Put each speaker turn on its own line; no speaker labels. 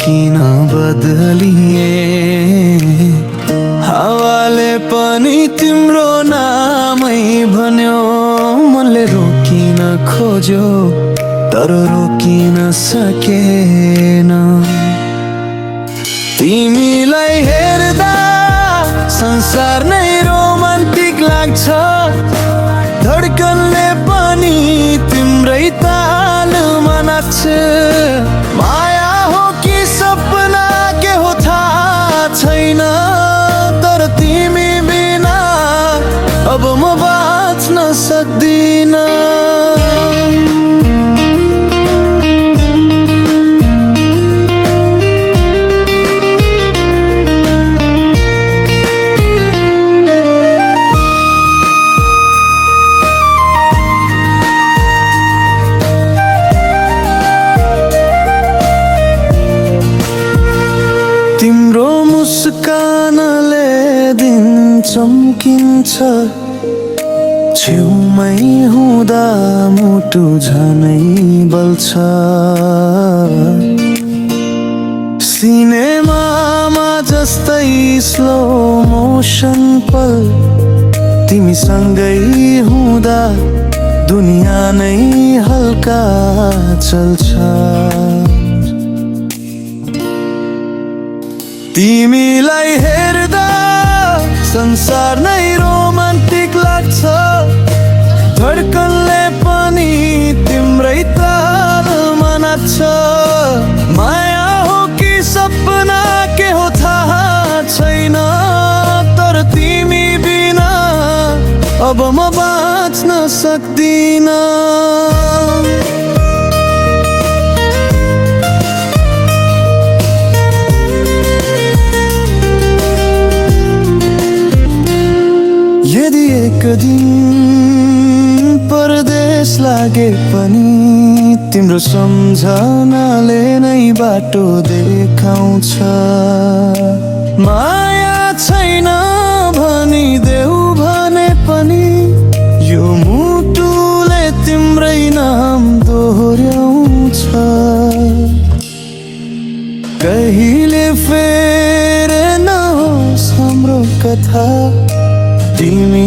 किन बदलिए हावाले पनि तिम्रो नामै भन्यो मनले रोकिन खोज्यो तर रोकिन सकेन तिमीलाई हेर्दा संसार नै रोमान्टिक लाग्छ धड्कनले पनि तिम्रै तालमा नाच्छ माया हो कि सपना के हो थाहा छैन तर तिमी बिना अब म बाँच्न सक्दिन तिम्रो मुस्कानले दिन चम्किन्छ छेउमै हुँदा मुटु झनै बल्छ सिनेमामा जस्तै स्लो मोसन पल तिमीसँगै हुँदा दुनिया नै हल्का चल्छ तिमीलाई हेर्दा संसार नै रोमान्टिक लाग्छ धड्कनले पनि तिम्रै तालमा नाच्छ माया हो कि सपना के हो थाहा छैन तर तिमी बिना अब म बाँच्न सक्दिन यदि एक दिन परदेश लागे पनि तिम्रो सम्झनाले नै बाटो देखाउँछ माया छैन भनिदेऊ भने पनि यो मुटुले तिम्रै नाम दोहोर्याउँछ कहिले फेर नहोस् हाम्रो कथा तिमी